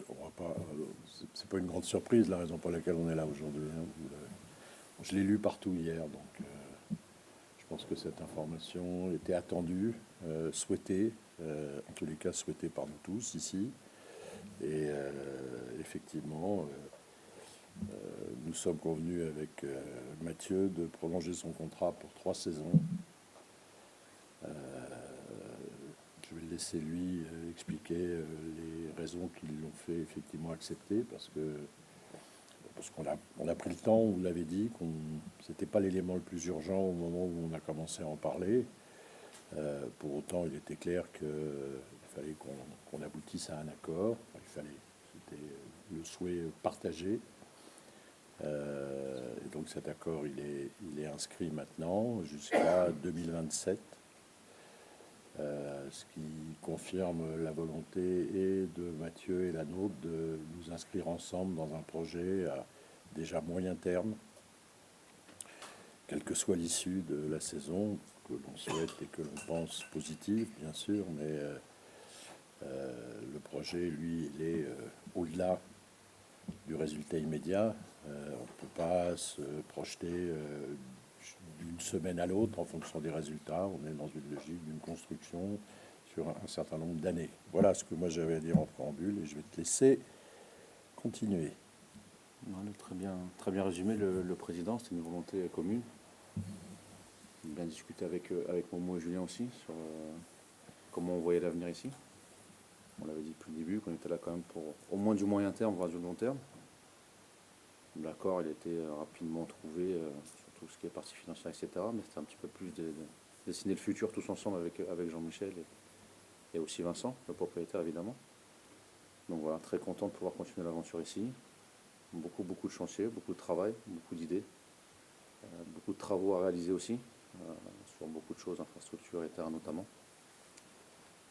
on va pas, c'est pas une grande surprise la raison pour laquelle on est là aujourd'hui, hein. Je l'ai lu partout hier, donc je pense que cette information était attendue, souhaitée, en tous les cas souhaitée par nous tous ici. Et effectivement, nous sommes convenus avec Mathieu de prolonger son contrat pour 3 saisons. Je vais le laisser lui expliquer les raisons qui l'ont fait effectivement accepter, parce qu'on a pris le temps, vous l'avez dit, c'était pas l'élément le plus urgent au moment où on a commencé à en parler. Pour autant, il était clair qu'il fallait qu'on aboutisse à un accord. C'était le souhait partagé. Et donc cet accord, il est inscrit maintenant jusqu'à 2027. Ce qui confirme la volonté et de Mathieu et la nôtre de nous inscrire ensemble dans un projet à déjà moyen terme, quelle que soit l'issue de la saison, que l'on souhaite et que l'on pense positive, bien sûr, mais le projet, lui, il est au-delà du résultat immédiat. On ne peut pas se projeter d'une semaine à l'autre en fonction des résultats. On est dans une logique d'une construction sur un certain nombre d'années. Voilà ce que moi j'avais à dire en préambule et je vais te laisser continuer. Voilà, très bien résumé le président, c'était une volonté commune. Bien discuté avec Momo et Julien aussi sur comment on voyait l'avenir ici. On l'avait dit depuis le début qu'on était là quand même pour au moins du moyen terme, voire du long terme. L'accord, il a été rapidement trouvé sur tout ce qui est partie financière, etc. Mais c'était un petit peu plus de dessiner le futur tous ensemble avec Jean-Michel et aussi Vincent, le propriétaire évidemment. Donc voilà, très content de pouvoir continuer l'aventure ici. Beaucoup de chantiers, beaucoup de travail, beaucoup d'idées, beaucoup de travaux à réaliser aussi, sur beaucoup de choses, infrastructures et terrain notamment.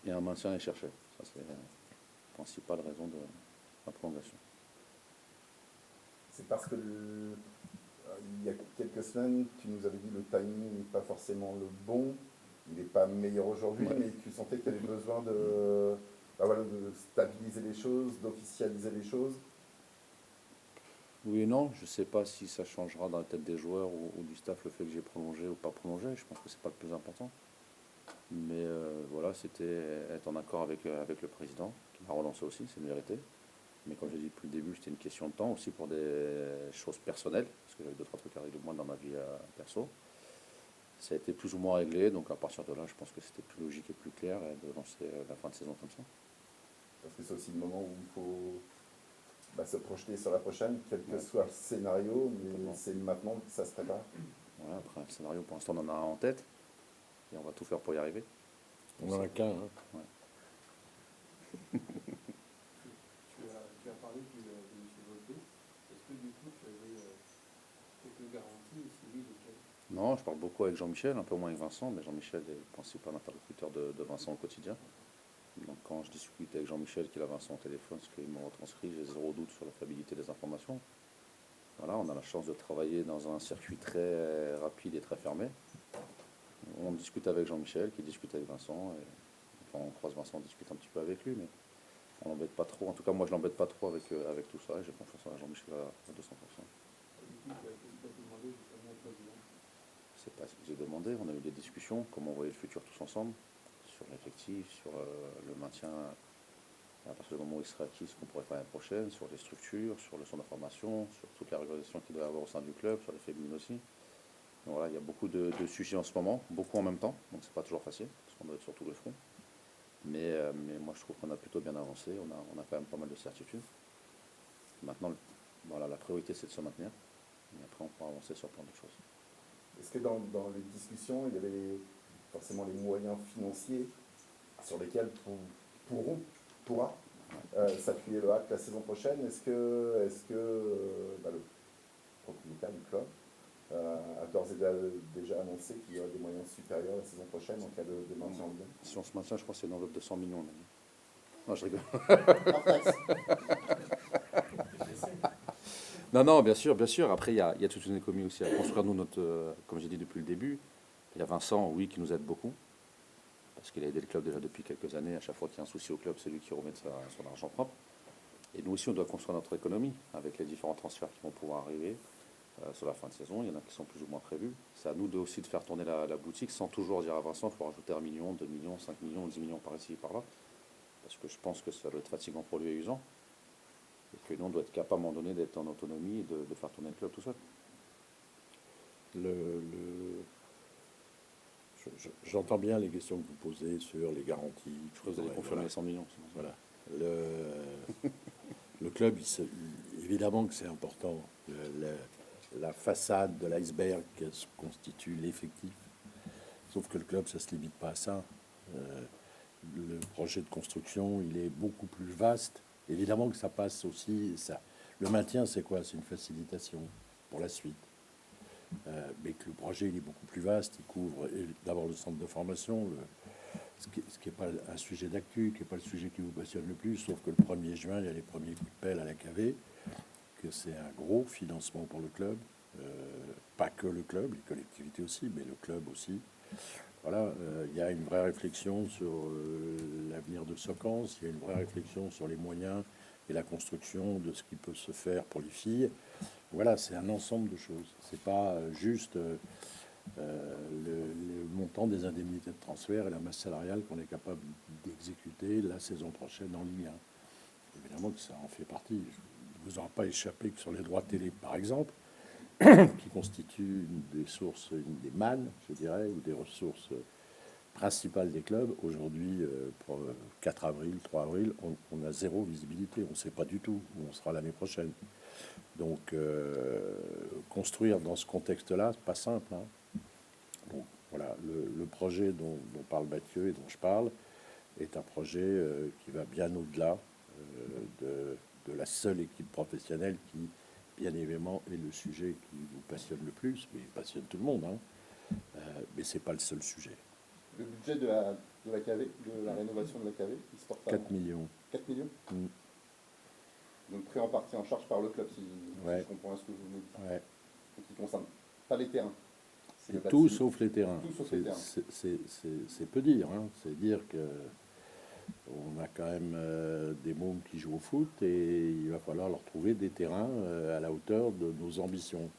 Et un maintien est cherché. Ça, c'est la principale raison de la prolongation. C'est parce que il y a quelques semaines, tu nous avais dit que le timing n'est pas forcément le bon, il n'est pas meilleur aujourd'hui, Ouais. mais tu sentais qu'il y avait besoin de stabiliser les choses, d'officialiser les choses. Oui et non, je ne sais pas si ça changera dans la tête des joueurs ou du staff le fait que j'ai prolongé ou pas prolongé. Je pense que c'est pas le plus important. Mais voilà, c'était être en accord avec le président, qui m'a relancé aussi, c'est mérité. Mais comme j'ai dit depuis le début, c'était une question de temps aussi pour des choses personnelles, parce que j'avais d'autres trucs à régler moi dans ma vie perso. Ça a été plus ou moins réglé, donc à partir de là, je pense que c'était plus logique et plus clair de lancer la fin de saison comme ça. Parce que c'est aussi le moment où il faut se projeter sur la prochaine, quel que soit le scénario, mais c'est maintenant que ça se prépare. Voilà, après, le scénario, pour l'instant, on en a un en tête, et on va tout faire pour y arriver. On n'en a qu'un. Hein. Ouais. Tu as parlé de M. Volpe. Est-ce que du coup tu avais quelques garanties et si oui, lesquelles? Non, je parle beaucoup avec Jean-Michel, un peu moins avec Vincent, mais Jean-Michel est le principal interlocuteur de Vincent au quotidien. Donc quand je discute avec Jean-Michel, qu'il a Vincent au téléphone, ce qu'il m'a retranscrit, j'ai zéro doute sur la fiabilité des informations. Voilà, on a la chance de travailler dans un circuit très rapide et très fermé. On discute avec Jean-Michel, qui discute avec Vincent, et quand on croise Vincent, on discute un petit peu avec lui, mais on l'embête pas trop. En tout cas, moi, je l'embête pas trop avec tout ça, et j'ai confiance en Jean-Michel à 200%. Du coup, tu as demandé justement au président. C'est pas ce que j'ai demandé, on a eu des discussions, comment on voyait le futur tous ensemble, sur l'effectif, sur le maintien à partir du moment où il serait acquis, ce qu'on pourrait faire l'année prochaine, sur les structures, sur le centre d'information, sur toute la régulation qu'il doit y avoir au sein du club, sur les féminines aussi. Donc voilà, il y a beaucoup de sujets en ce moment, beaucoup en même temps, donc c'est pas toujours facile, parce qu'on doit être sur tout le front. Mais moi je trouve qu'on a plutôt bien avancé, on a quand même pas mal de certitudes. Maintenant, voilà, la priorité c'est de se maintenir, et après on pourra avancer sur plein d'autres choses. Est-ce que dans les discussions, il y avait forcément les moyens financiers sur lesquels pourra s'appuyer le HAC la saison prochaine? Est-ce que le propriétaire du club a d'ores et déjà annoncé qu'il y aura des moyens supérieurs la saison prochaine en cas de maintien en Ligue 1? Si on se maintient, je crois que c'est une enveloppe de 100 millions. Non, je rigole. Non, bien sûr. Après, il y a toute une économie aussi à construire. Nous, comme j'ai dit depuis le début, il y a Vincent, oui, qui nous aide beaucoup, parce qu'il a aidé le club déjà depuis quelques années. À chaque fois qu'il y a un souci au club, c'est lui qui remet son argent propre. Et nous aussi, on doit construire notre économie avec les différents transferts qui vont pouvoir arriver sur la fin de saison. Il y en a qui sont plus ou moins prévus. C'est à nous aussi de faire tourner la boutique sans toujours dire à Vincent, il faut rajouter 1 million, 2 millions, 5 millions, 10 millions par ici et par là. Parce que je pense que ça doit être fatigant pour lui et usant. Et que nous, on doit être capable à un moment donné d'être en autonomie et de faire tourner le club tout seul. J'entends bien les questions que vous posez sur les garanties. Je crois que vous allez confirmer les 100 millions. Voilà. Le club, évidemment que c'est important. La façade de l'iceberg constitue l'effectif. Sauf que le club, ça ne se limite pas à ça. Le projet de construction, il est beaucoup plus vaste. Évidemment que ça passe aussi. Le maintien, c'est quoi? C'est une facilitation pour la suite. Mais que le projet, il est beaucoup plus vaste. Il couvre d'abord le centre de formation, ce qui n'est pas un sujet d'actu, qui n'est pas le sujet qui vous passionne le plus, sauf que le 1er juin, il y a les premiers coups de pelle à la KV, que c'est un gros financement pour le club. Pas que le club, les collectivités aussi, mais le club aussi. Voilà, il y a une vraie réflexion sur l'avenir de Socance, il y a une vraie réflexion sur les moyens et la construction de ce qui peut se faire pour les filles. Voilà, c'est un ensemble de choses. C'est pas juste le montant des indemnités de transfert et la masse salariale qu'on est capable d'exécuter la saison prochaine en Ligue 1. Évidemment que ça en fait partie. Il ne vous aura pas échappé que sur les droits télé, par exemple, qui constituent une des sources, une des mannes, je dirais, ou des ressources principales des clubs. Aujourd'hui, pour 4 avril, 3 avril, on a zéro visibilité. On ne sait pas du tout où on sera l'année prochaine. Donc, construire dans ce contexte-là, c'est pas simple. Hein. Donc, voilà, le projet dont parle Mathieu et dont je parle est un projet qui va bien au-delà de la seule équipe professionnelle qui, bien évidemment, est le sujet qui vous passionne le plus, mais il passionne tout le monde. Hein. Mais c'est pas le seul sujet. Le budget de la KV, de la rénovation de la KV, il se porte à 4 millions. 4 millions. Mm. Donc pris en partie en charge par le club, si Ouais. je comprends ce que vous me dites. Ouais. Donc il ne concerne pas les terrains. C'est le Tout bâtiment. sauf les terrains. Tout sauf les terrains. C'est peu dire. Hein. C'est dire que on a quand même des mômes qui jouent au foot et il va falloir leur trouver des terrains à la hauteur de nos ambitions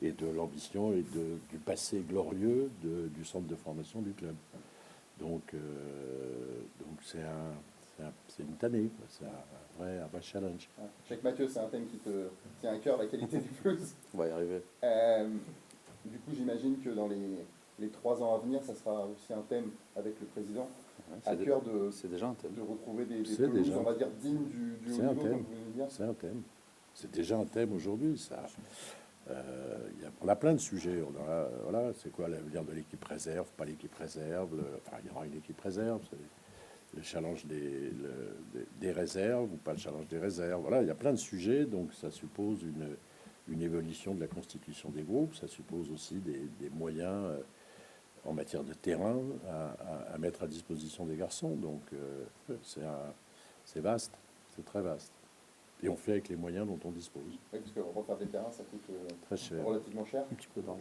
et de l'ambition et du passé glorieux du centre de formation du club. Donc c'est une tannée, quoi. C'est un vrai challenge. Ouais. Je sais que Mathieu, c'est un thème qui te tient à cœur, la qualité du plus. On va y arriver. Du coup, j'imagine que dans les 3 ans à venir, ça sera aussi un thème avec le président. Ouais, À cœur c'est déjà un thème. de retrouver des C'est pelouses, déjà. on va dire, dignes du haut C'est un niveau, thème. comme vous venez de dire. C'est un thème. C'est déjà un thème aujourd'hui. Ça. On a plein de sujets. Voilà, c'est quoi l'avenir de l'équipe réserve, pas l'équipe réserve. Enfin, il y aura une équipe réserve. C'est le challenge des réserves ou pas le challenge des réserves. Voilà, il y a plein de sujets. Donc, ça suppose une évolution de la constitution des groupes. Ça suppose aussi des moyens en matière de terrain à mettre à disposition des garçons. Donc, c'est vaste. C'est très vaste. Et on fait avec les moyens dont on dispose. Oui, parce que refaire des terrains, ça coûte Très cher. relativement cher. Un petit peu d'argent.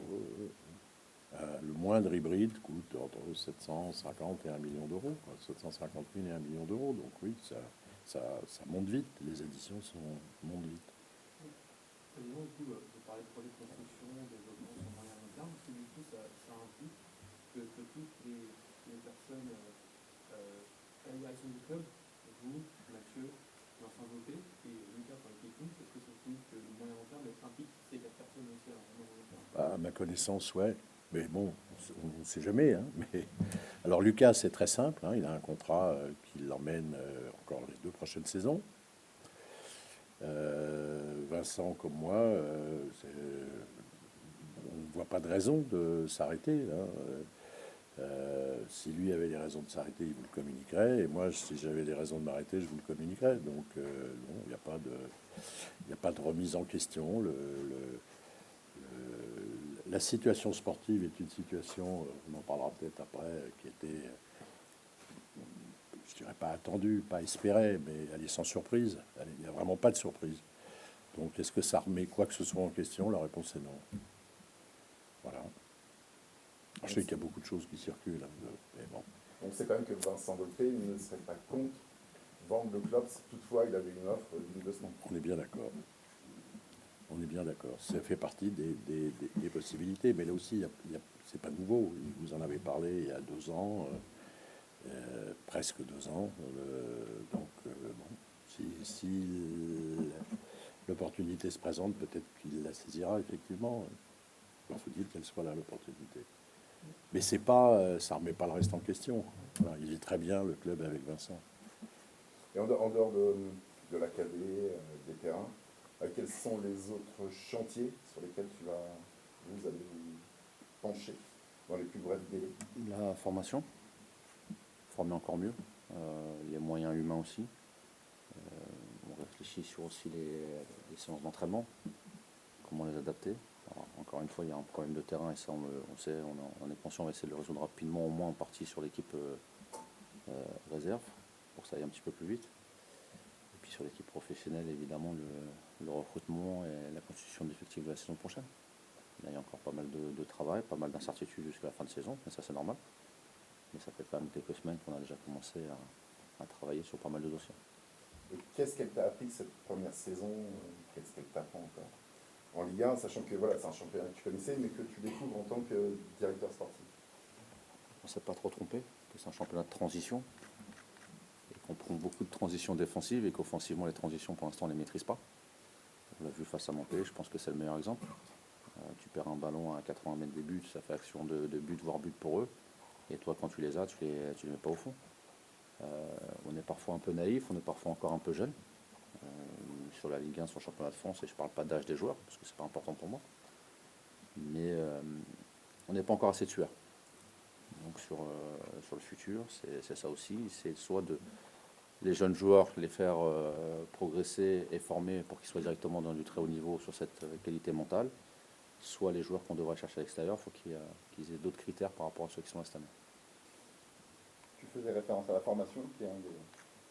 Le moindre hybride coûte entre 750 et 1 million d'euros. 750 000 et 1 million d'euros. Donc oui, ça monte vite. Les éditions montent vite. Et du coup, vous parlez de projet de construction, développement sur moyen long terme, parce que du coup, ça implique que toutes les personnes à la direction du club, vous, Mathieu, Vincent Vaupé et Lucas pour l'équipe, est-ce que ça signifie que le moyen long terme implique ces 4 personnes aussi à moyen long terme? À ma connaissance, ouais. Mais bon, on ne sait jamais. Hein. Mais... Alors Lucas, c'est très simple. Hein. Il a un contrat qui l'emmène encore les 2 prochaines saisons. Vincent, comme moi, on ne voit pas de raison de s'arrêter. Hein. Si lui avait des raisons de s'arrêter, il vous le communiquerait. Et moi, si j'avais des raisons de m'arrêter, je vous le communiquerais. Donc, non, il n'y a pas de remise en question. La situation sportive est une situation, on en parlera peut-être après, qui était, je dirais pas attendue, pas espérée, mais elle est sans surprise. Il n'y a vraiment pas de surprise. Donc, est-ce que ça remet quoi que ce soit en question? La réponse est non. Voilà. Alors, je sais qu'il y a beaucoup de choses qui circulent, hein, mais bon. On sait quand même que Vincent Vaupé ne serait pas contre vendre le club si toutefois il avait une offre d'une 2 semaines. On est bien d'accord. On est bien d'accord. Ça fait partie des possibilités. Mais là aussi, c'est pas nouveau. Vous en avez parlé il y a 2 ans, presque 2 ans. Donc, bon, si l'opportunité se présente, peut-être qu'il la saisira, effectivement. Il faut-il qu'elle soit là, l'opportunité. Mais c'est pas, ça ne remet pas le reste en question. Voilà, il vit très bien le club avec Vincent. Et en dehors de la KD, des terrains, quels sont les autres chantiers sur lesquels vous allez vous pencher dans les plus brefs délais? La formation, former encore mieux, les moyens humains aussi. On réfléchit sur aussi les séances d'entraînement, comment les adapter. Alors, encore une fois, il y a un problème de terrain et ça, on sait, on est conscient, on va essayer de le résoudre rapidement, au moins en partie sur l'équipe réserve, pour que ça aille un petit peu plus vite. Et puis sur l'équipe professionnelle, évidemment, le recrutement et la constitution d'effectifs de la saison prochaine. Là, il y a encore pas mal de travail, pas mal d'incertitudes jusqu'à la fin de saison, mais ça c'est normal. Mais ça fait quand même quelques semaines qu'on a déjà commencé à travailler sur pas mal de dossiers. Et qu'est-ce qu'elle t'a appris cette première saison? Qu'est-ce qu'elle t'apprend encore en Ligue 1, sachant que voilà, c'est un championnat que tu connaissais, mais que tu découvres en tant que directeur sportif? On ne s'est pas trop trompé, que c'est un championnat de transition, et qu'on prend beaucoup de transitions défensives, et qu'offensivement, les transitions, pour l'instant, on ne les maîtrise pas. On l'a vu face à Montpellier, je pense que c'est le meilleur exemple. Tu perds un ballon à 80 mètres des buts, ça fait action de but, voire but pour eux. Et toi, quand tu les as, tu les mets pas au fond. On est parfois un peu naïf, on est parfois encore un peu jeune. Sur la Ligue 1, sur le championnat de France, et je ne parle pas d'âge des joueurs, parce que c'est pas important pour moi. Mais on n'est pas encore assez tueur. Donc sur le futur, c'est ça aussi. C'est soit les jeunes joueurs, les faire progresser et former pour qu'ils soient directement dans du très haut niveau sur cette qualité mentale, soit les joueurs qu'on devrait chercher à l'extérieur, il faut qu'ils aient d'autres critères par rapport à ceux qui sont là cette année. Tu faisais référence à la formation, qui est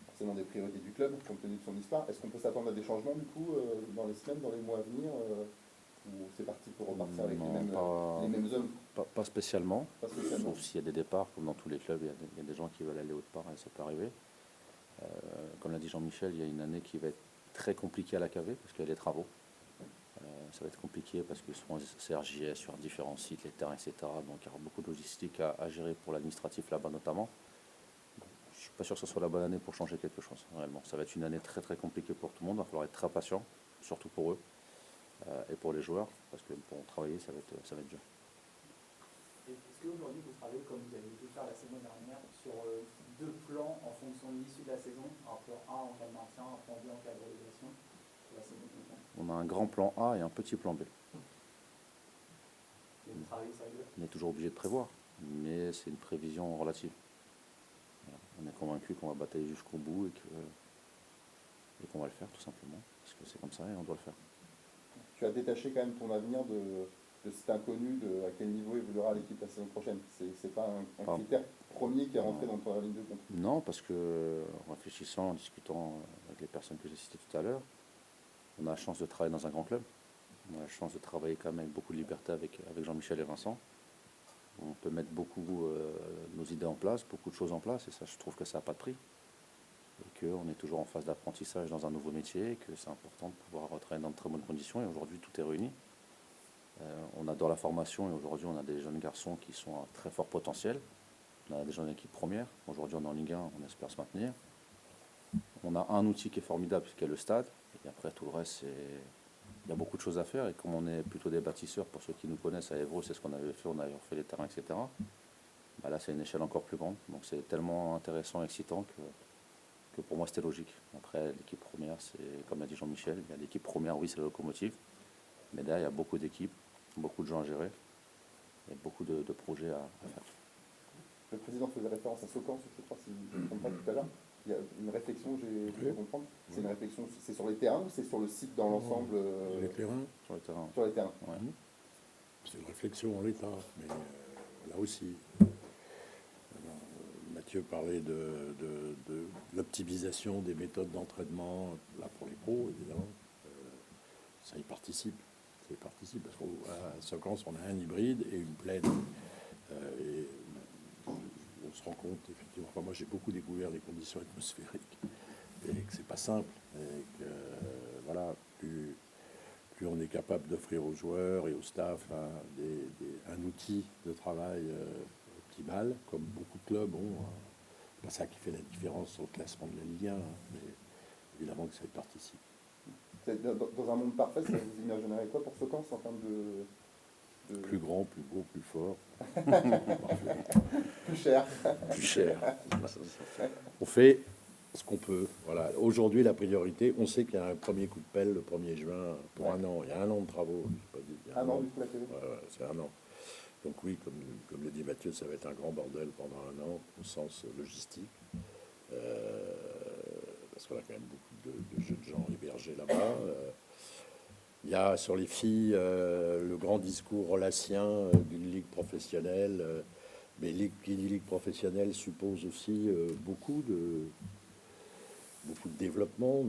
forcément des priorités du club, compte tenu de son histoire. Est-ce qu'on peut s'attendre à des changements, du coup, dans les semaines, dans les mois à venir, ou c'est parti pour repartir avec les mêmes hommes? Pas spécialement, Pas spécialement. sauf s'il y a des départs, comme dans tous les clubs, il y a des gens qui veulent aller autre part, et ça peut arriver. Comme l'a dit Jean-Michel, il y a une année qui va être très compliquée à la KV, parce qu'il y a des travaux. Ça va être compliqué parce que souvent c'est RJS sur différents sites, les terrains, etc. Donc il y aura beaucoup de logistique à gérer pour l'administratif là-bas notamment. Je ne suis pas sûr que ce soit la bonne année pour changer quelque chose, réellement. Ça va être une année très très compliquée pour tout le monde, il va falloir être très patient, surtout pour eux et pour les joueurs, parce que pour travailler, ça va être dur. Est-ce qu'aujourd'hui vous travaillez comme vous avez pu faire la saison dernière sur 2 plans en fonction de l'issue de la saison, un plan A en cas de maintien, un plan B en cas de relégation pour la saison prochaine? On a un grand plan A et un petit plan B. Et vous travaillez sur les deux? On est toujours obligé de prévoir, mais c'est une prévision relative. Voilà. On est convaincu qu'on va batailler jusqu'au bout et qu'on va le faire tout simplement, parce que c'est comme ça et on doit le faire. Tu as détaché quand même ton avenir de cet inconnu, de à quel niveau évoluera l'équipe la saison prochaine. C'est pas un critère premier qui est rentré dans ta ligne de compte. Non, parce que en réfléchissant, en discutant avec les personnes que j'ai citées tout à l'heure, on a la chance de travailler dans un grand club. On a la chance de travailler quand même avec beaucoup de liberté avec Jean-Michel et Vincent. On peut mettre beaucoup nos idées en place, beaucoup de choses en place, et ça, je trouve que ça n'a pas de prix. Et qu'on est toujours en phase d'apprentissage dans un nouveau métier, et que c'est important de pouvoir travailler dans de très bonnes conditions. Et aujourd'hui, tout est réuni. On adore la formation, et aujourd'hui, on a des jeunes garçons qui sont à très fort potentiel. On a des jeunes équipes premières. Aujourd'hui, on est en Ligue 1, on espère se maintenir. On a un outil qui est formidable, qui est le stade. Et après, tout le reste, il y a beaucoup de choses à faire. Et comme on est plutôt des bâtisseurs, pour ceux qui nous connaissent à Évreux, c'est ce qu'on avait fait. On avait refait les terrains, etc. Bah là, c'est une échelle encore plus grande. Donc, c'est tellement intéressant, excitant que pour moi, c'était logique. Après, l'équipe première, c'est, comme l'a dit Jean-Michel, il y a l'équipe première, oui, c'est la locomotive. Mais derrière, il y a beaucoup d'équipes, beaucoup de gens à gérer. Il y a beaucoup de projets à faire. Le président faisait référence à Socan, je crois, si je ne me trompe pas tout à l'heure. Il y a une réflexion, j'ai pu comprendre. C'est une réflexion, c'est sur les terrains ou c'est sur le site dans l'ensemble? Les terrains, Sur les terrains. Sur les terrains. Ouais. c'est une réflexion en l'état, mais là aussi, Mathieu parlait de l'optimisation des méthodes d'entraînement, là pour les pros, évidemment. Ça y participe. Ça y participe, parce qu'à Socance, on a un hybride et une plaine. Et on se rend compte, effectivement, enfin, moi j'ai beaucoup découvert les conditions atmosphériques et que c'est pas simple. Et que, voilà, plus on est capable d'offrir aux joueurs et au staff un outil de travail optimal, comme beaucoup de clubs ont. C'est pas ça qui fait la différence au classement de la Ligue 1, mais évidemment que ça y participe. Dans un monde parfait, ça vous imagineriez quoi pour Socans en termes de... Plus grand, plus beau, plus fort. Plus cher. Plus cher. On fait ce qu'on peut. Voilà. Aujourd'hui, la priorité, on sait qu'il y a un premier coup de pelle le 1er juin pour Ouais. un an. Il y a un an de travaux. Je sais pas dire, il y a Un an du coup la télé. Ouais, c'est un an. Donc oui, comme le dit Mathieu, ça va être un grand bordel pendant un an au sens logistique. Parce qu'on a quand même beaucoup de jeunes gens hébergés là-bas. Il y a sur les filles le grand discours holacien d'une ligue professionnelle. Mais qui dit ligue professionnelle suppose aussi beaucoup de développement.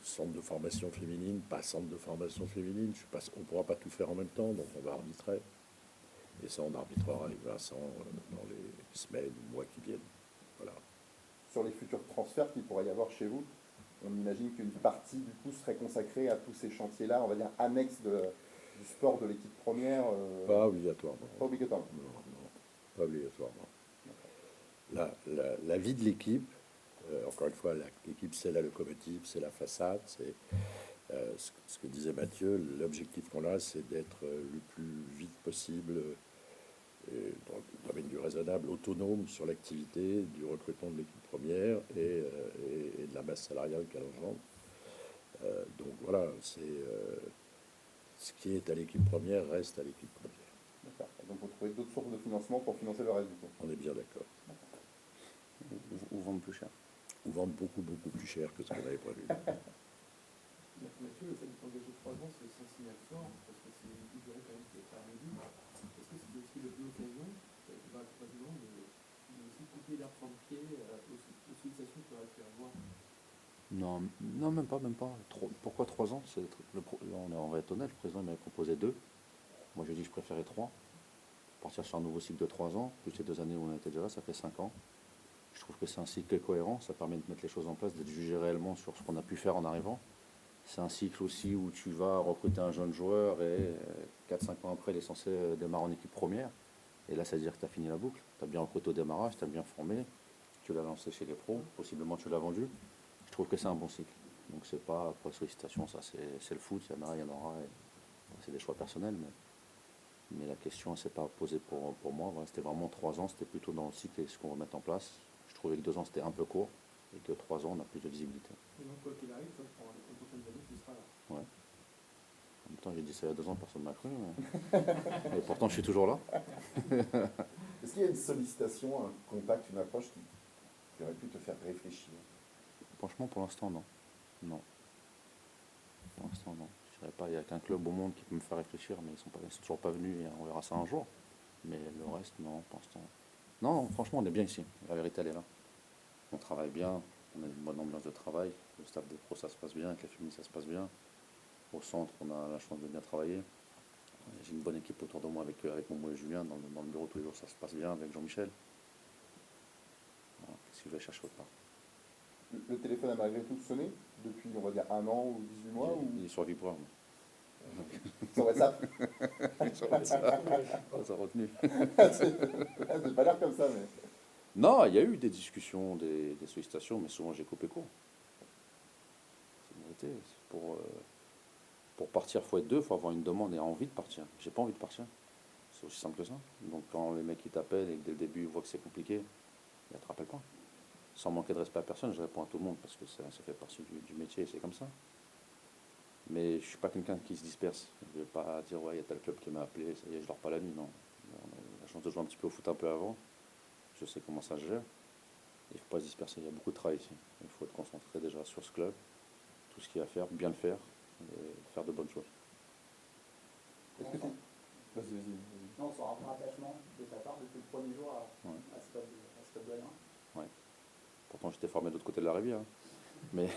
Centre de formation féminine, pas centre de formation féminine. On ne pourra pas tout faire en même temps, donc on va arbitrer. Et ça, on arbitrera avec Vincent dans les semaines ou mois qui viennent. Voilà. Sur les futurs transferts qu'il pourrait y avoir chez vous, on imagine qu'une partie du coup serait consacrée à tous ces chantiers-là, on va dire annexes du sport de l'équipe première. Pas obligatoirement. Pas obligatoirement. Non, pas obligatoirement. La vie de l'équipe, encore une fois, l'équipe c'est la locomotive, c'est la façade, c'est ce que disait Mathieu, l'objectif qu'on a, c'est d'être le plus vite possible, dans le domaine du raisonnable, autonome sur l'activité, du recrutement de l'équipe première et de la masse salariale qu'elle engendre. Donc voilà, ce qui est à l'équipe première reste à l'équipe première. D'accord. Donc vous trouvez d'autres sources de financement pour financer le reste du coup. On est bien d'accord. Ou vendre plus cher. Ou vendre beaucoup, beaucoup plus cher que ce qu'on avait prévu. Mathieu, le fait de t'engager 3 ans, c'est sans signal fort, parce que c'est une durée quand même qui est pas réduite. Est-ce que c'est aussi l'occasion, le président, de aussi couper l'herbe sur le pied aux sollicitations qu'il aurait pu avoir? Non, non, même pas, même pas. Pourquoi 3 ans? On va être honnête, le président m'avait proposé 2. Moi, j'ai dit que je préférais 3. Partir sur un nouveau cycle de 3 ans, plus les 2 années où on était déjà là, ça fait 5 ans. Je trouve que c'est un cycle cohérent, ça permet de mettre les choses en place, d'être jugé réellement sur ce qu'on a pu faire en arrivant. C'est un cycle aussi où tu vas recruter un jeune joueur et 4-5 ans après, il est censé démarrer en équipe première. Et là, ça veut dire que tu as fini la boucle. Tu as bien recruté au démarrage, tu as bien formé, tu l'as lancé chez les pros, possiblement tu l'as vendu. Je trouve que c'est un bon cycle. Donc c'est pas pour la sollicitation, ça c'est le foot, il y en a, il y en aura. C'est des choix personnels, mais la question ne s'est pas posée pour moi. Voilà, c'était vraiment 3 ans, c'était plutôt dans le cycle et ce qu'on va mettre en place. Je trouvais que 2 ans c'était un peu court et que 3 ans on a plus de visibilité. Et donc, quoi qu'il arrive, toi, pendant les prochaines années, tu seras là. Ouais. En même temps, j'ai dit ça il y a 2 ans, personne ne m'a cru. Mais... et pourtant, je suis toujours là. Est-ce qu'il y a une sollicitation, un contact, une approche qui aurait pu te faire réfléchir? Franchement, pour l'instant, non. Non. Pour l'instant, non. Je dirais pas, il n'y a qu'un club au monde qui peut me faire réfléchir, mais ils sont toujours pas venus et on verra ça un jour. Mais le reste, non, pour l'instant. Non, franchement, on est bien ici. La vérité, elle est là. On travaille bien, on a une bonne ambiance de travail. Le staff des pros, ça se passe bien. Avec la famille, ça se passe bien. Au centre, on a la chance de bien travailler. J'ai une bonne équipe autour de moi avec mon et Julien. Dans le bureau, tous les jours, ça se passe bien avec Jean-Michel. Voilà. Qu'est-ce que je vais chercher autre part? Le téléphone a malgré tout sonné depuis, on va dire, 1 an ou 18 mois Il est sur Vibreur. Sur WhatsApp. Ça a retenu. C'est pas l'air comme ça, mais... Non, il y a eu des discussions, des sollicitations, mais souvent j'ai coupé court. C'est une vérité. Pour partir, il faut être 2, il faut avoir une demande et envie de partir. J'ai pas envie de partir. C'est aussi simple que ça. Donc quand les mecs ils t'appellent et que dès le début ils voient que c'est compliqué, ils ne te rappellent pas. Sans manquer de respect à personne, je réponds à tout le monde parce que ça fait partie du métier et c'est comme ça. Mais je ne suis pas quelqu'un qui se disperse. Je ne vais pas dire, ouais, il y a tel club qui m'a appelé, ça y est, je dors pas la nuit. Non. On a la chance de jouer un petit peu au foot un peu avant. Je sais comment ça se gère. Il ne faut pas se disperser. Il y a beaucoup de travail ici. Il faut être concentré déjà sur ce club, tout ce qu'il y a à faire, bien le faire et faire de bonnes choses. Est-ce que tu... Vas-y. Non, sur un vrai attachement de ta part depuis le premier jour Ouais. à ce club de Lyon. Pourtant, j'étais formé de l'autre côté de la rivière. Mais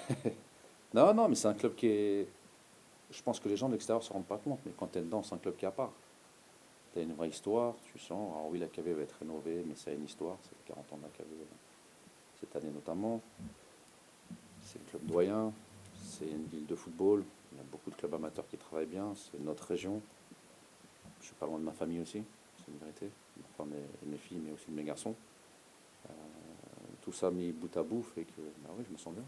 non, mais c'est un club qui est... Je pense que les gens de l'extérieur ne se rendent pas compte, mais quand tu es dedans, c'est un club qui est à part. Tu as une vraie histoire, tu sens... Alors oui, la KV va être rénovée, mais ça a une histoire. C'est 40 ans de la KV, cette année notamment. c'est le club doyen, c'est une ville de football, il y a beaucoup de clubs amateurs qui travaillent bien, c'est notre région. Je suis pas loin de ma famille aussi, c'est une vérité, ma femme et mes filles, mais aussi de mes garçons. Tout ça mis bout à bout fait que oui, je me sens bien.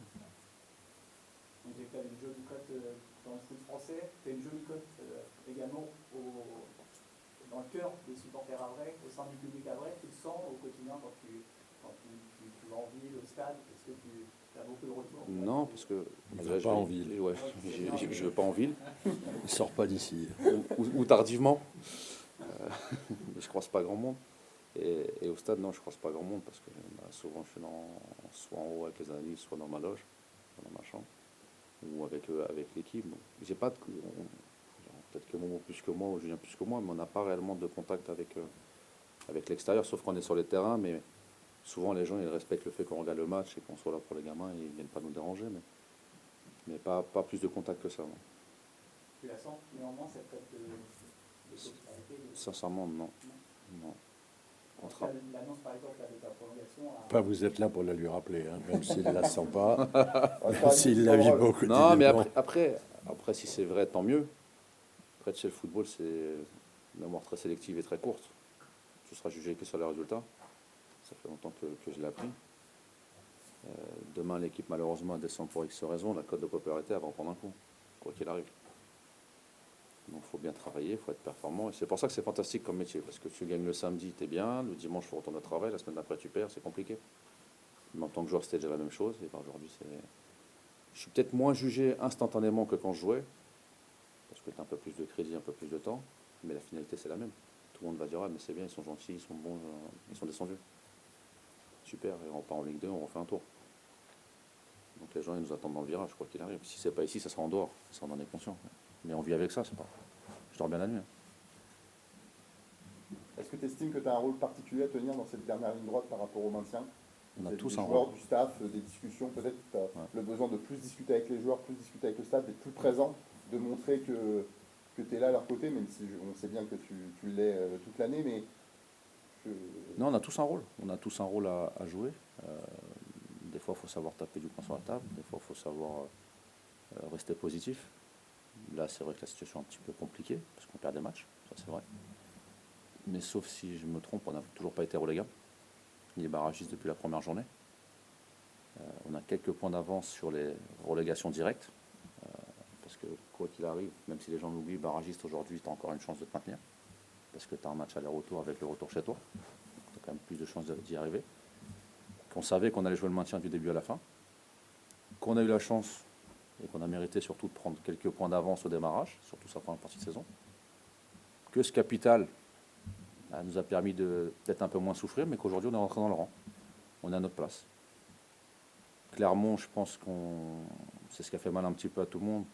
On dirait que tu as une jolie cote dans le foot français, tu as une jolie cote également dans le cœur des supporters havrais, au sein du public havrais. Tu le sens au quotidien quand tu vas en ville, au stade? Est-ce que tu as beaucoup de retours? Non, parce que Il va pas en ville. Ouais, je ne veux pas en ville, Il sort pas d'ici. ou tardivement. Mais je croise pas grand monde. Et au stade, non, je croise pas grand monde parce que souvent je suis soit en haut avec les analystes, soit dans ma loge, soit dans ma chambre, ou avec l'équipe. Donc, j'ai pas de, peut-être que Momo plus que moi ou Julien plus que moi, mais on n'a pas réellement de contact avec l'extérieur, sauf qu'on est sur les terrains. Mais souvent les gens ils respectent le fait qu'on regarde le match et qu'on soit là pour les gamins, et ils viennent pas nous déranger, mais pas plus de contact que ça. Non. Tu la sens néanmoins cette cote de popularité? Sincèrement, non. Non. L'annonce par exemple là, de ta prolongation. Pas vous êtes là pour la lui rappeler, hein, même s'il ne la sent pas, Ouais, même s'il la vit beaucoup. Non, mais après, si c'est vrai, tant mieux. Après, chez le football, c'est une mémoire très sélective et très courte. Ce sera jugé que sur les résultats. Ça fait longtemps que je l'ai appris. Demain, l'équipe, malheureusement, descend pour X raisons. La cote de popularité, elle va en prendre un coup, quoi qu'il arrive. Donc il faut bien travailler, il faut être performant. Et c'est pour ça que c'est fantastique comme métier. Parce que tu gagnes le samedi, tu es bien. Le dimanche, il faut retourner au travail. La semaine d'après, tu perds. C'est compliqué. Mais en tant que joueur, c'était déjà la même chose. Et ben, aujourd'hui, je suis peut-être moins jugé instantanément que quand je jouais. Parce que tu as un peu plus de crédit, un peu plus de temps. Mais la finalité, c'est la même. Tout le monde va dire, ah, mais c'est bien, ils sont gentils, ils sont bons, ils sont descendus. Super, et on part en Ligue 2, on refait un tour. Donc les gens, ils nous attendent dans le virage, quoi qu'il arrive. Si c'est pas ici, ça sera en dehors. Ça, on en est conscient. Mais on vit avec ça, c'est pas. Je dors bien la nuit. Hein. Est-ce que tu estimes que tu as un rôle particulier à tenir dans cette dernière ligne droite par rapport au maintien? On a Des tous un joueurs, rôle. du staff, des discussions, peut-être tu as le besoin de plus discuter avec les joueurs, plus discuter avec le staff, d'être plus présent, de montrer que tu es là à leur côté, même si on sait bien que tu l'es toute l'année, mais Non, on a tous un rôle. On a tous un rôle à jouer. Des fois, il faut savoir taper du poing sur la table. Des fois, il faut savoir rester positif. Là, c'est vrai que la situation est un petit peu compliquée, parce qu'on perd des matchs, ça c'est vrai. Mais sauf si je me trompe, on n'a toujours pas été relégable. Il est barragiste depuis la première journée. On a quelques points d'avance sur les relégations directes. Parce que quoi qu'il arrive, même si les gens l'oublient, barragiste aujourd'hui, tu as encore une chance de te maintenir. Parce que tu as un match aller-retour avec le retour chez toi. Tu as quand même plus de chances d'y arriver. Qu'on savait qu'on allait jouer le maintien du début à la fin. Qu'on a eu la chance et qu'on a mérité surtout de prendre quelques points d'avance au démarrage, surtout sa première partie de saison. Que ce capital nous a permis de peut-être un peu moins souffrir, mais qu'aujourd'hui on est rentré dans le rang. On est à notre place. Clermont, je pense c'est ce qui a fait mal un petit peu à tout le monde.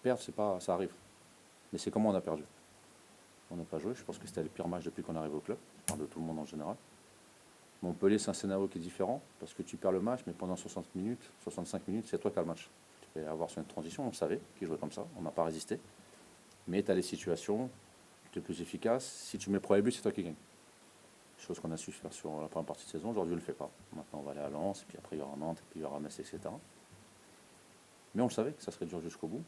Perdre, ça arrive. Mais c'est comment on a perdu. On n'a pas joué, je pense que c'était le pire match depuis qu'on arrive au club. Je parle de tout le monde en général. Montpellier, c'est un scénario qui est différent, parce que tu perds le match, mais pendant 60 minutes, 65 minutes, c'est toi qui as le match. Tu peux avoir sur une transition, on savait qu'ils jouaient comme ça, on n'a pas résisté. Mais tu as les situations, tu es plus efficace. Si tu mets le premier but, c'est toi qui gagne. Chose qu'on a su faire sur la première partie de saison, aujourd'hui on ne le fait pas. Maintenant on va aller à Lens, et puis après il y aura Nantes, et puis il y aura Metz, etc. Mais on le savait que ça serait dur jusqu'au bout.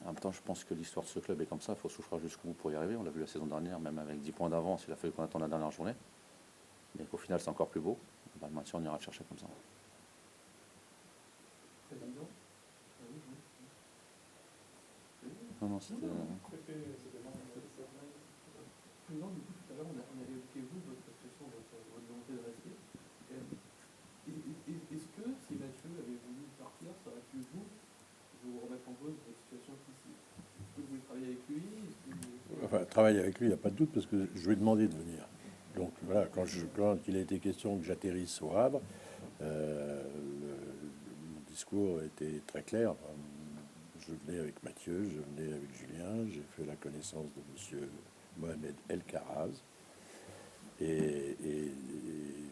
En même temps, je pense que l'histoire de ce club est comme ça, il faut souffrir jusqu'au bout pour y arriver. On l'a vu la saison dernière, même avec 10 points d'avance, il a fallu qu'on attende la dernière journée. Mais qu'au final, c'est encore plus beau. Le maintien, on ira le chercher comme ça. C'est bien. Non, c'était... Non, du coup, tout à l'heure, on avait évoqué votre prestation, votre volonté de rester. Est-ce que si Mathieu avait voulu partir, ça aurait pu vous remettre en cause votre situation ici? Est-ce que vous voulez travailler avec lui? Enfin, travailler avec lui, il n'y a pas de doute, parce que je lui ai demandé de venir. Donc voilà, quand il a été question que j'atterrisse au Havre, le discours était très clair. Je venais avec Mathieu, je venais avec Julien, j'ai fait la connaissance de monsieur Mohamed El Karaz. Et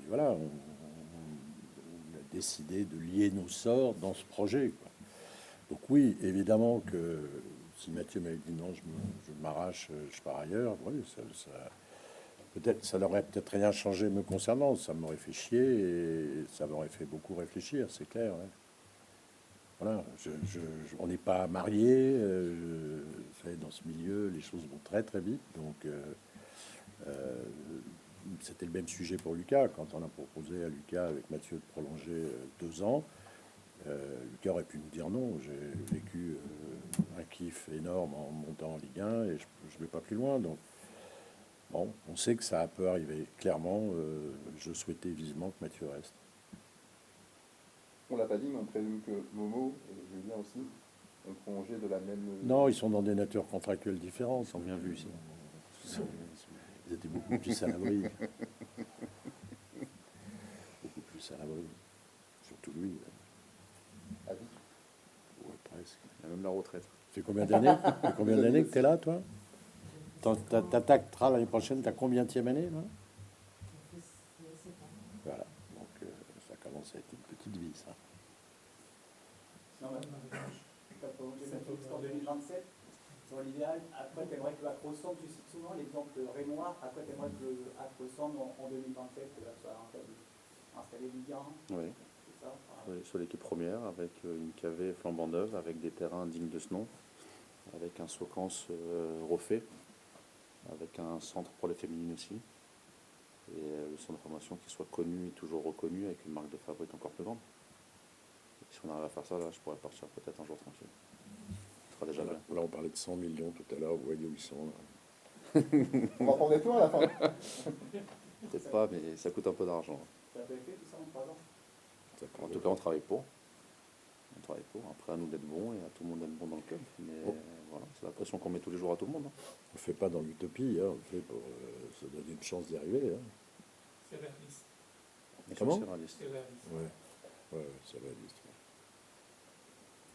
voilà, on a décidé de lier nos sorts dans ce projet, quoi. Donc oui, évidemment que si Mathieu m'avait dit non, je m'arrache, je pars ailleurs, oui, peut-être, ça n'aurait peut-être rien changé me concernant. Ça m'aurait fait chier et ça m'aurait fait beaucoup réfléchir, c'est clair. Ouais. voilà, on n'est pas mariés. Vous savez, dans ce milieu, les choses vont très très vite. Donc, c'était le même sujet pour Lucas. Quand on a proposé à Lucas avec Mathieu de prolonger 2 ans, Lucas aurait pu nous dire non. J'ai vécu un kiff énorme en montant en Ligue 1 et je ne vais pas plus loin. Donc, bon, on sait que ça peut arriver. Clairement, je souhaitais vivement que Mathieu reste. On l'a pas dit, mais on présume que Momo et Julien aussi ont prolongé de la même. Non, ils sont dans des natures contractuelles différentes. Ils sont bien vus ici. Ils étaient beaucoup plus à l'abri. Beaucoup plus à l'abri. Surtout lui. À vie. Ouais, presque. Il y a même la retraite. Ça fait combien d'années que tu es là, toi? T'attaqueras l'année prochaine, ta combienième année, là? Voilà. Donc, ça commence à être une petite vie, ça. Non, tu as prolongé Mathieu jusqu'en 2027, dans l'idéal. Après, tu aimerais que l'AC ressemble, tu cites souvent l'exemple Rémois. Après, tu aimerais que l'AC ressemble en 2027, que là, soit un club installé Ligue 1. Oui. C'est ça. Oui, sur l'équipe première, avec une cavée flambant neuve, avec des terrains dignes de ce nom, avec un Socans refait, avec un centre pour les féminines aussi, et le centre de formation qui soit connu et toujours reconnu, avec une marque de fabrique encore plus grande. Et si on arrive à faire ça, là, je pourrais partir peut-être un jour tranquille. Ce sera déjà Voilà. bien. Là, on parlait de 100 millions tout à l'heure. Vous voyez où ils sont, là. On va prendre des tours à la fin. Peut-être pas, mais ça coûte un peu d'argent. Tu as fait tout ça en 3 ans. En tout cas, on travaille pour. On travaille pour. Après, à nous d'être bons et à tout le monde d'être bon dans le club. Mais Bon. voilà, c'est la pression qu'on met tous les jours à tout le monde. Hein. On ne fait pas dans l'utopie, hein, on le fait pour se donner une chance d'y arriver. Hein. C'est réaliste. Comment C'est réaliste. C'est réaliste. Ouais, c'est réaliste. Ouais.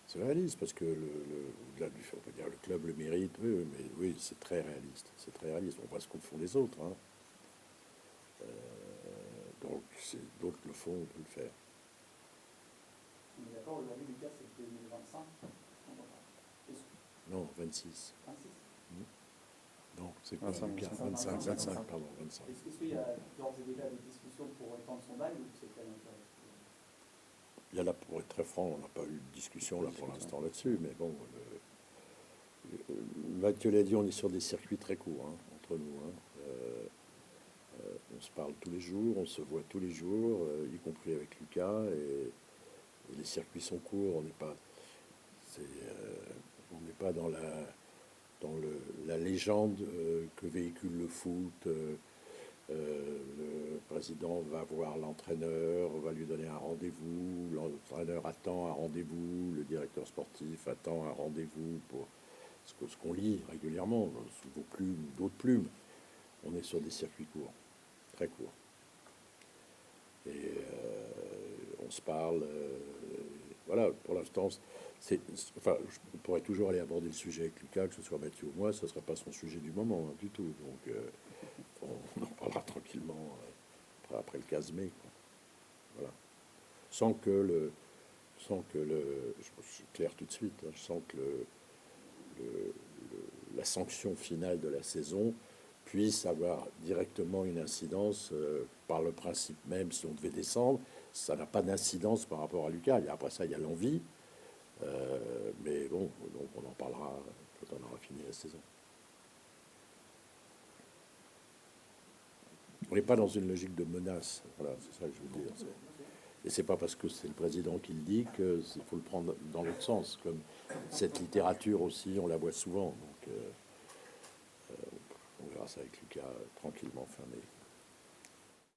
C'est réaliste parce que au-delà du fait, on peut dire le club le mérite, oui, mais oui, c'est très réaliste. C'est très réaliste. On voit ce qu'on font les autres. Hein. Donc, d'autres le font, on peut le faire. On est d'accord, aujourd'hui, Lucas, c'est 2025. Non, 26. 26. Non, c'est quoi 25, Lucas 25, 25, pardon, 25. Est-ce qu'il y a d'ores et déjà des discussions pour étendre son bail ou c'est quand même Il y a là, pour être très franc, on n'a pas eu de discussion là pour l'instant là-dessus, mais bon, Mathieu l'a dit, on est sur des circuits très courts hein, entre nous. Hein. On se parle tous les jours, on se voit tous les jours, y compris avec Lucas, et les circuits sont courts. On n'est pas dans la légende que véhicule le foot. Le président va voir l'entraîneur, va lui donner un rendez-vous, l'entraîneur attend un rendez-vous, le directeur sportif attend un rendez-vous pour ce qu'on lit régulièrement, sous vos plumes, d'autres plumes. On est sur des circuits courts, très courts. Et on se parle, voilà, pour l'instant, enfin, je pourrais toujours aller aborder le sujet avec Lucas, que ce soit Mathieu ou moi, ce ne sera pas son sujet du moment hein, du tout. Donc, on en parlera tranquillement après le 15 mai. Quoi. Voilà. Sans que je suis clair tout de suite, hein, je sens que la sanction finale de la saison puisse avoir directement une incidence par le principe même, si on devait descendre, ça n'a pas d'incidence par rapport à Lucas. Et après ça, il y a l'envie. Mais bon, donc on en parlera quand on aura fini la saison. On n'est pas dans une logique de menace. Voilà, c'est ça que je veux dire. Et c'est pas parce que c'est le président qui le dit qu'il faut le prendre dans l'autre sens. Comme cette littérature aussi, on la voit souvent. Donc, on verra ça avec Lucas tranquillement fin mai.